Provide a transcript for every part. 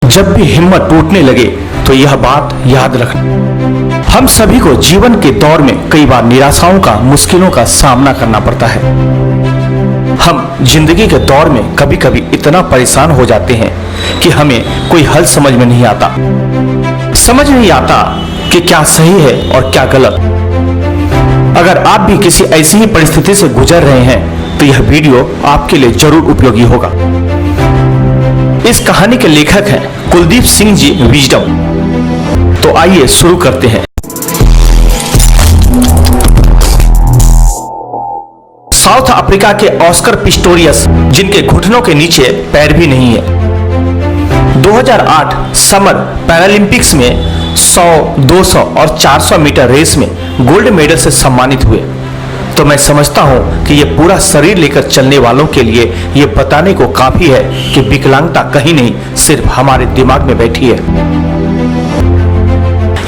जब भी हिम्मत टूटने लगे तो यह बात याद रखना, हम सभी को जीवन के दौर में कई बार निराशाओं का, मुश्किलों का सामना करना पड़ता है। हम जिंदगी के दौर में कभी कभी इतना परेशान हो जाते हैं कि हमें कोई हल समझ में नहीं आता। समझ नहीं आता कि क्या सही है और क्या गलत। अगर आप भी किसी ऐसी ही परिस्थिति से गुजर रहे हैं तो यह वीडियो आपके लिए जरूर उपयोगी होगा। इस कहानी के लेखक हैं कुलदीप सिंह जी विजडम। तो आइए शुरू करते हैं। साउथ अफ्रीका के ऑस्कर पिस्टोरियस, जिनके घुटनों के नीचे पैर भी नहीं है, 2008 समर पैरालंपिक्स में 100, 200 और 400 मीटर रेस में गोल्ड मेडल से सम्मानित हुए। तो मैं समझता हूं कि यह पूरा शरीर लेकर चलने वालों के लिए यह बताने को काफी है कि विकलांगता कहीं नहीं, सिर्फ हमारे दिमाग में बैठी है।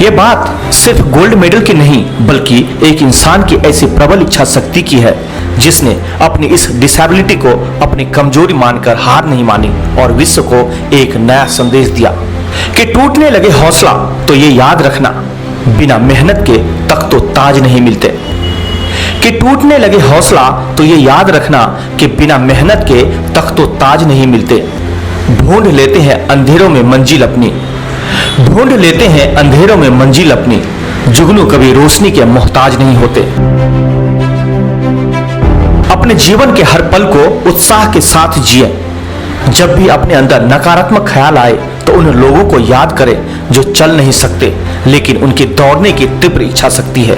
यह बात सिर्फ गोल्ड मेडल की नहीं, बल्कि एक इंसान की ऐसी प्रबल इच्छा शक्ति की है जिसने अपनी इस डिसेबिलिटी को अपनी कमजोरी मानकर हार नहीं मानी और विश्व को एक नया संदेश दिया कि टूटने लगे हौसला तो ये याद रखना, बिना मेहनत के तख्तो ताज नहीं मिलते। कि टूटने लगे हौसला तो ये याद रखना कि बिना मेहनत के तख्तो ताज नहीं मिलते। ढूंढ लेते हैं अंधेरों में मंजिल अपनी, ढूंढ लेते हैं अंधेरों में मंजिल अपनी, जुगनू कभी रोशनी के मोहताज नहीं होते। अपने जीवन के हर पल को उत्साह के साथ जिए। जब भी अपने अंदर नकारात्मक ख्याल आए तो उन लोगों को याद करें जो चल नहीं सकते लेकिन उनकी दौड़ने की तीव्र इच्छा शक्ति है।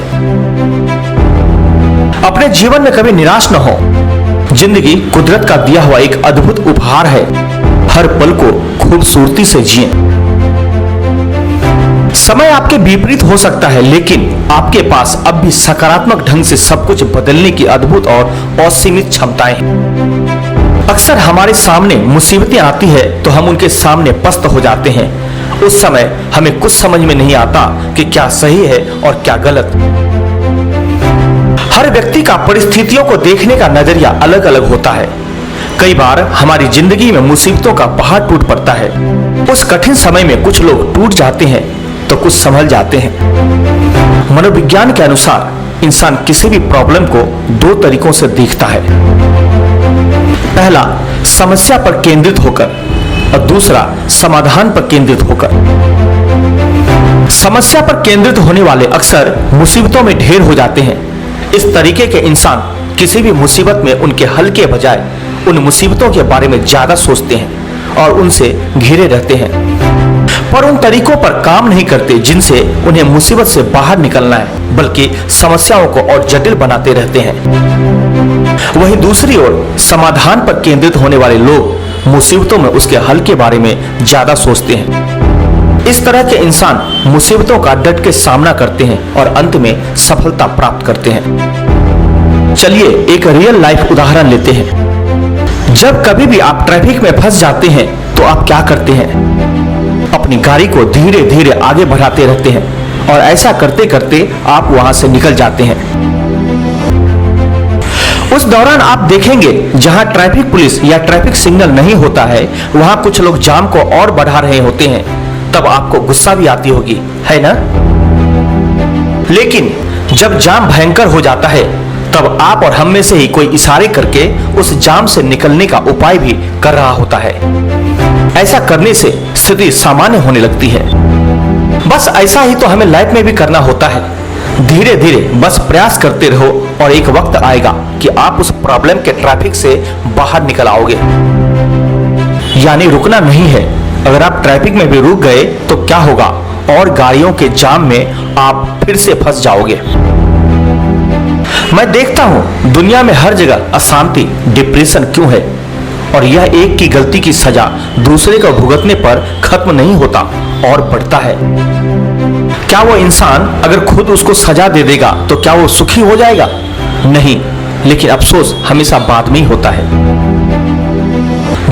अपने जीवन में कभी निराश न हो। जिंदगी कुदरत का दिया हुआ एक अद्भुत उपहार है। हर पल को खूबसूरती से जिएं। समय आपके विपरीत हो सकता है, लेकिन आपके पास अब भी सकारात्मक ढंग से सब कुछ बदलने की अद्भुत और असीमित क्षमताएं हैं। अक्सर हमारे सामने मुसीबतें आती है तो हम उनके सामने पस्त हो जाते हैं। उस समय हमें कुछ समझ में नहीं आता कि क्या सही है और क्या गलत। हर व्यक्ति का परिस्थितियों को देखने का नजरिया अलग अलग होता है। कई बार हमारी जिंदगी में मुसीबतों का पहाड़ टूट पड़ता है। उस कठिन समय में कुछ लोग टूट जाते हैं तो कुछ संभल जाते हैं। मनोविज्ञान के अनुसार इंसान किसी भी प्रॉब्लम को दो तरीकों से देखता है। पहला, समस्या पर केंद्रित होकर और दूसरा, समाधान पर केंद्रित होकर। समस्या पर केंद्रित होने वाले अक्सर मुसीबतों में ढेर हो जाते हैं। इस तरीके के इंसान किसी भी मुसीबत में उनके हल के बजाय उन मुसीबतों के बारे में ज्यादा सोचते हैं और उनसे घिरे रहते हैं, पर उन तरीकों पर काम नहीं करते जिनसे उन्हें मुसीबत से बाहर निकलना है, बल्कि समस्याओं को और जटिल बनाते रहते हैं। वहीं दूसरी ओर समाधान पर केंद्रित होने वाले लोग मुसीबतों में उसके हल के बारे में ज्यादा सोचते हैं। इस तरह के इंसान मुसीबतों का डट के सामना करते हैं और अंत में सफलता प्राप्त करते हैं। चलिए एक रियल लाइफ उदाहरण लेते हैं। जब कभी भी आप ट्रैफिक में फंस जाते हैं तो आप क्या करते हैं? अपनी गाड़ी को धीरे धीरे आगे बढ़ाते रहते हैं और ऐसा करते करते आप वहां से निकल जाते हैं। उस दौरान आप देखेंगे जहां ट्रैफिक पुलिस या ट्रैफिक सिग्नल नहीं होता है, वहां कुछ लोग जाम को और बढ़ा रहे होते हैं। तब आपको गुस्सा भी आती होगी, है ना? लेकिन जब जाम भयंकर हो जाता है तब आप और हम में से ही कोई इशारे करके उस जाम से निकलने का उपाय भी कर रहा होता है। ऐसा करने से स्थिति सामान्य होने लगती है। बस ऐसा ही तो हमें लाइफ में भी करना होता है। धीरे धीरे बस प्रयास करते रहो और एक वक्त आएगा कि आप उस प्रॉब्लम के ट्रैफिक से बाहर निकल आओगे। यानी रुकना नहीं है। अगर आप ट्रैफिक में भी रुक गए तो क्या होगा? और गाड़ियों के जाम में आप फिर से फंस जाओगे। मैं देखता हूं दुनिया में हर जगह अशांति, डिप्रेशन क्यों है? और यह एक की गलती की सजा दूसरे को भुगतने पर खत्म नहीं होता और बढ़ता है। क्या वो इंसान अगर खुद उसको सजा दे देगा तो क्या वो सुखी हो जाएगा? नहीं, लेकिन अफसोस हमेशा बाद में ही होता है।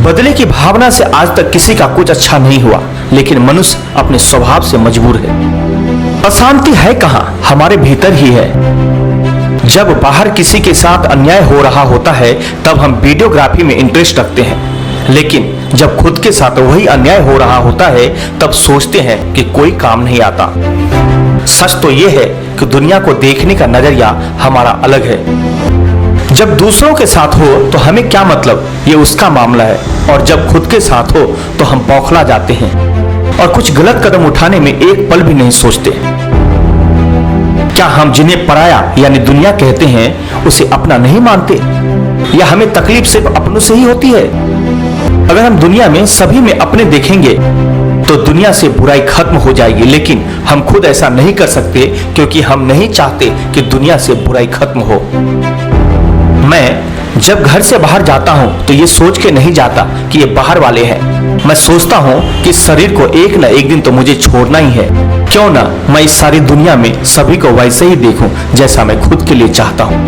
बदले की भावना से आज तक किसी का कुछ अच्छा नहीं हुआ, लेकिन मनुष्य अपने स्वभाव से मजबूर है। अशांति है कहां? हमारे भीतर ही है। जब बाहर किसी के साथ अन्याय हो रहा होता है तब हम वीडियोग्राफी में इंटरेस्ट रखते हैं, लेकिन जब खुद के साथ वही अन्याय हो रहा होता है तब सोचते हैं कि कोई काम नहीं आता। सच तो यह है कि दुनिया को देखने का नजरिया हमारा अलग है। जब दूसरों के साथ हो तो हमें क्या मतलब, ये उसका मामला है, और जब खुद के साथ हो तो हम बौखला जाते हैं और कुछ गलत कदम उठाने में एक पल भी नहीं सोचते। क्या हम जिन्हें पराया यानी दुनिया कहते हैं उसे अपना नहीं मानते, या हमें तकलीफ सिर्फ अपनों से ही होती है? अगर हम दुनिया में सभी में अपने देखेंगे तो दुनिया से बुराई खत्म हो जाएगी, लेकिन हम खुद ऐसा नहीं कर सकते क्योंकि हम नहीं चाहते कि दुनिया से बुराई खत्म हो। मैं जब घर से बाहर जाता हूं तो ये सोच के नहीं जाता कि ये बाहर वाले हैं। मैं सोचता हूं कि शरीर को एक न एक दिन तो मुझे छोड़ना ही है। क्यों ना मैं इस सारी दुनिया में सभी को वैसे ही देखूं जैसा मैं खुद के लिए चाहता हूं।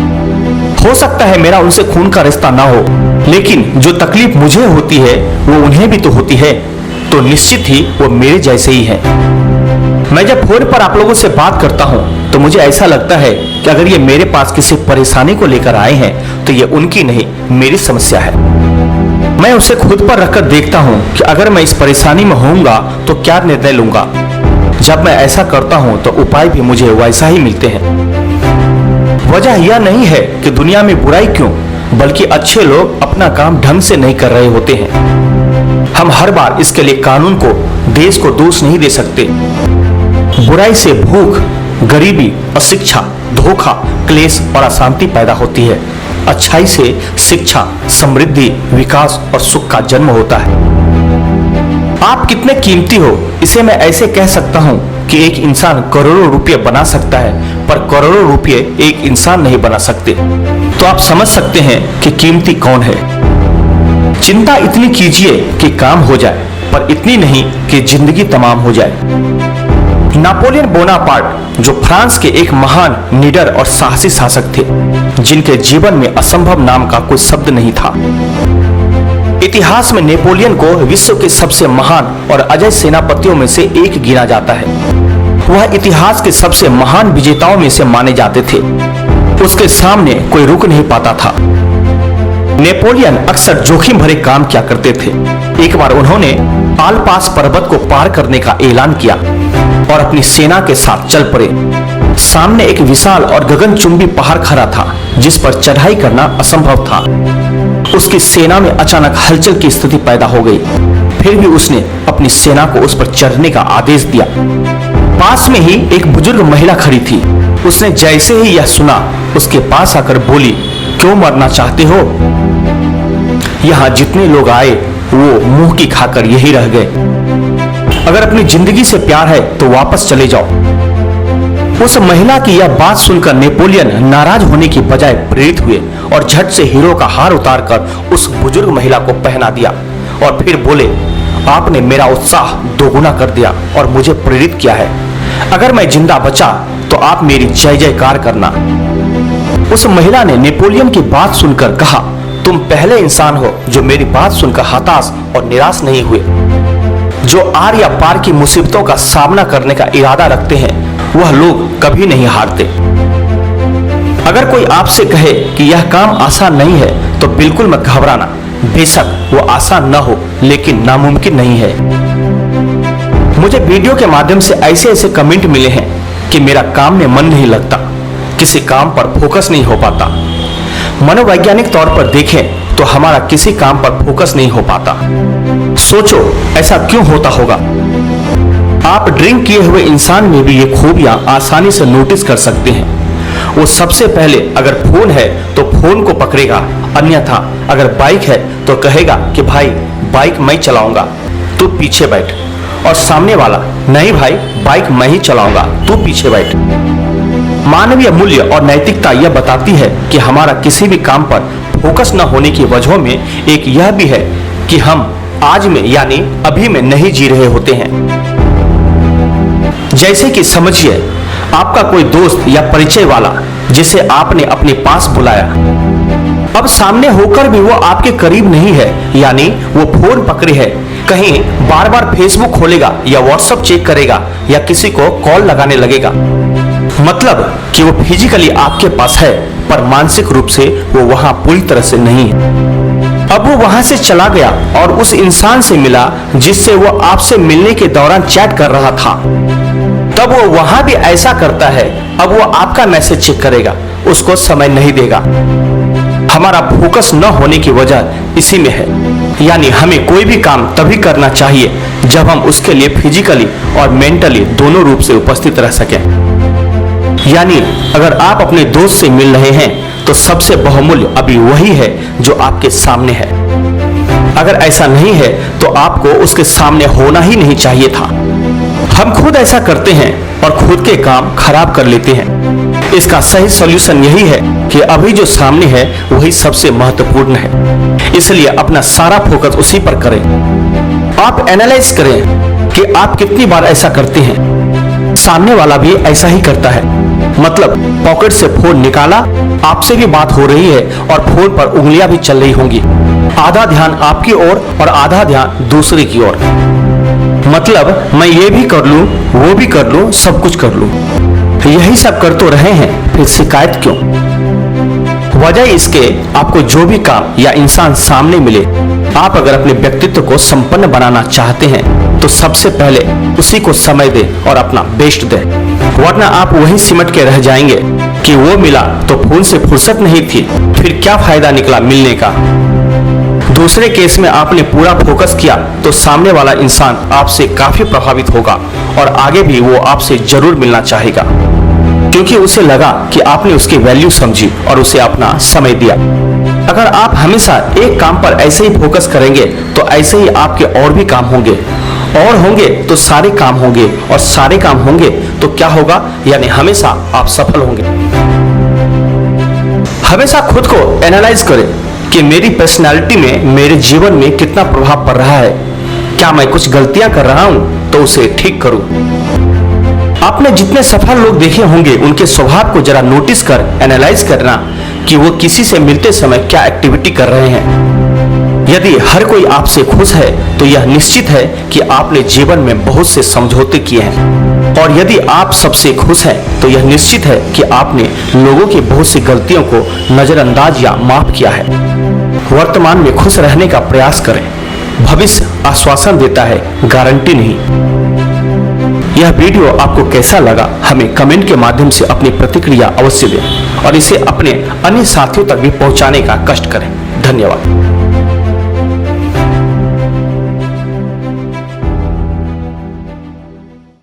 हो सकता है मेरा उनसे खून का रिश्ता ना हो, लेकिन जो तकलीफ मुझे होती है वो उन्हें भी तो होती है, तो निश्चित ही वो मेरे जैसे ही हैं। मैं जब फोन पर आप लोगों से बात करता हूं तो मुझे ऐसा लगता है कि अगर ये मेरे पास किसी परेशानी को लेकर आए हैं तो ये उनकी नहीं मेरी समस्या है। मैं उसे खुद पर रखकर देखता हूं कि अगर मैं इस परेशानी में होऊंगा तो क्या निर्णय लूंगा। जब मैं ऐसा करता हूं तो उपाय भी मुझे वैसा ही मिलते हैं। वजह यह नहीं है कि दुनिया में बुराई क्यों, बल्कि अच्छे लोग अपना काम ढंग से नहीं कर रहे होते हैं। हम हर बार इसके लिए कानून को, देश को दोष नहीं दे सकते। बुराई से भूख, गरीबी, अशिक्षा, धोखा, क्लेश और अशांति पैदा होती है। अच्छाई से शिक्षा, समृद्धि, विकास और सुख का जन्म होता है। आप कितने कीमती हो, इसे मैं ऐसे कह सकता हूँ कि एक इंसान करोड़ों रुपये बना सकता है, पर करोड़ों रुपये एक इंसान नहीं बना सकते। तो आप समझ सकते हैं कि कीमती कौन है। चिंता इतनी कीजिए कि काम हो जाए, पर इतनी नहीं कि जिंदगी तमाम हो जाए। नेपोलियन बोनापार्ट, जो फ्रांस के एक महान, निडर और साहसी शासक थे, जिनके जीवन में असंभव नाम का कोई शब्द नहीं था। इतिहास में नेपोलियन को विश्व के सबसे महान और अजय सेनापतियों में से एक गिना जाता है। वह इतिहास के सबसे महान विजेताओं में से माने जाते थे। उसके सामने कोई रुक नहीं पाता था। नेपोलियन अक्सर जोखिम भरे काम किया करते थे। एक बार उन्होंने आलपास पर्वत को पार करने का ऐलान किया और अपनी सेना के साथ चल पड़े। सामने एक विशाल और गगनचुंबी पहाड़ खड़ा था, जिस पर चढ़ाई करना असंभव था। उसकी सेना में अचानक हलचल की स्थिति पैदा हो गई। फिर भी उसने अपनी सेना को उस पर चढ़ने का आदेश दिया। पास में ही एक बुजुर्ग महिला खड़ी थी। उसने जैसे ही यह सुना, उसके पास आकर बोली, क्यों मरना चाहते हो? यहाँ जितने लोग आए वो मुंह की खाकर यही रह गए। अगर अपनी जिंदगी से प्यार है तो वापस चले जाओ। उस महिला की यह बात सुनकर नेपोलियन नाराज होने की बजाय प्रेरित हुए और झट से हीरो का हार उतारकर उस बुजुर्ग महिला को पहना दिया और फिर बोले, आपने मेरा उत्साह दोगुना कर दिया और मुझे प्रेरित किया है। अगर मैं जिंदा बचा तो आप मेरी जय जयकार करना। उस महिला ने नेपोलियन की बात सुनकर कहा, तुम पहले इंसान हो जो मेरी बात सुनकर हताश और निराश नहीं हुए। जो आर या पार की मुसीबतों का सामना करने का इरादा रखते हैं वह लोग कभी नहीं हारते। अगर कोई आपसे कहे कि यह काम आसान नहीं है तो बिल्कुल मत घबराना। बेशक वो आसान न हो, लेकिन नामुमकिन नहीं है। मुझे वीडियो के माध्यम से ऐसे ऐसे कमेंट मिले हैं कि मेरा काम में मन नहीं लगता, किसी काम पर फोकस नहीं हो पाता। मनोवैज्ञानिक तौर पर देखें तो हमारा किसी काम पर फोकस नहीं हो पाता। सोचो ऐसा क्यों होता होगा? आप ड्रिंक किए हुए इंसान में भी ये खूबियां आसानी से नोटिस कर सकते हैं। वो सबसे पहले अगर फोन है तो फोन को पकड़ेगा, अन्यथा अगर बाइक है तो कहेगा कि भाई बाइक मैं चलाऊंगा, तू पीछे बैठ। और सामने वाला, नहीं भाई बाइक मैं ही चलाऊंगा, तू पीछे बैठ। मानवीय मूल्य और नैतिकता यह बताती है कि हमारा किसी भी काम पर फोकस न होने की वजहों में एक यह भी है कि हम आज में यानी अभी में नहीं जी रहे होते हैं। जैसे कि समझिए आपका कोई दोस्त या परिचय वाला जिसे आपने अपने पास बुलाया, अब सामने होकर भी वो आपके करीब नहीं है, यानी वो फोन पकड़े है, कहीं बार बार फेसबुक खोलेगा या व्हाट्सएप चेक करेगा या किसी को कॉल लगाने लगेगा। मतलब कि वो फिजिकली आपके पास है पर मानसिक रूप से वो वहां पूरी तरह से नहीं है। अब वो वहां से चला गया और उस इंसान से मिला जिससे वो आपसे मिलने के दौरान चैट कर रहा था। तब वो वहां भी ऐसा करता है। अब वो आपका मैसेज चेक करेगा, उसको समय नहीं देगा। हमारा फोकस न होने की वजह इसी में है। यानी हमें कोई भी काम तभी करना चाहिए जब हम उसके लिए फिजिकली और मेंटली दोनों रूप से उपस्थित रह सकें। यानी अगर आप अपने दोस्त से मिल रहे हैं तो सबसे बहुमूल्य अभी वही है जो आपके सामने है। अगर ऐसा नहीं है तो आपको उसके सामने होना ही नहीं चाहिए था। हम खुद ऐसा करते हैं और खुद के काम खराब कर लेते हैं। इसका सही सॉल्यूशन यही है कि अभी जो सामने है वही सबसे महत्वपूर्ण है, इसलिए अपना सारा फोकस उसी पर करें। आप एनालाइज करें कि आप कितनी बार ऐसा करते हैं। सामने वाला भी ऐसा ही करता है। मतलब पॉकेट से फोन निकाला, आपसे भी बात हो रही है और फोन पर उंगलियां भी चल रही होंगी। आधा ध्यान आपकी ओर और आधा ध्यान दूसरे की ओर। मतलब मैं ये भी कर लूं, वो भी कर लूं, सब कुछ कर लूं। यही सब कर तो रहे हैं, फिर शिकायत क्यों? वजह इसके आपको जो भी काम या इंसान सामने मिले, आप अगर अपने व्यक्तित्व को संपन्न बनाना चाहते हैं तो सबसे पहले उसी को समय दे और अपना बेस्ट दे। वरना आप वहीं सिमट के रह जाएंगे कि वो मिला तो फोन से फुर्सत नहीं थी, फिर क्या फायदा निकला मिलने का। दूसरे केस में आपने पूरा फोकस किया तो सामने वाला इंसान आपसे काफी प्रभावित होगा और आगे भी वो आपसे जरूर मिलना चाहेगा, क्योंकि उसे लगा कि आपने उसकी वैल्यू समझी और उसे अपना समय दिया। अगर आप हमेशा एक काम पर ऐसे ही फोकस करेंगे तो ऐसे ही आपके और भी काम होंगे, और होंगे तो सारे काम होंगे, और सारे काम होंगे तो क्या होगा, यानी हमेशा आप सफल होंगे। हमेशा खुद को एनालाइज करें कि मेरी पर्सनालिटी में, मेरे जीवन में कितना प्रभाव पड़ रहा है। क्या मैं कुछ गलतियां कर रहा हूं तो उसे ठीक करूं। आपने जितने सफल लोग देखे होंगे उनके स्वभाव को जरा नोटिस कर एनालाइज करना कि वो किसी से मिलते समय क्या एक्टिविटी कर रहे हैं। यदि हर कोई आपसे खुश है तो यह निश्चित है कि आपने जीवन में बहुत से समझौते किए हैं, और यदि आप सबसे खुश हैं तो यह निश्चित है कि आपने लोगों की बहुत सी गलतियों को नजरअंदाज या माफ किया है। वर्तमान में खुश रहने का प्रयास करें। भविष्य आश्वासन देता है, गारंटी नहीं। यह वीडियो आपको कैसा लगा हमें कमेंट के माध्यम से अपनी प्रतिक्रिया अवश्य दें और इसे अपने अन्य साथियों तक भी पहुंचाने का कष्ट करें। धन्यवाद।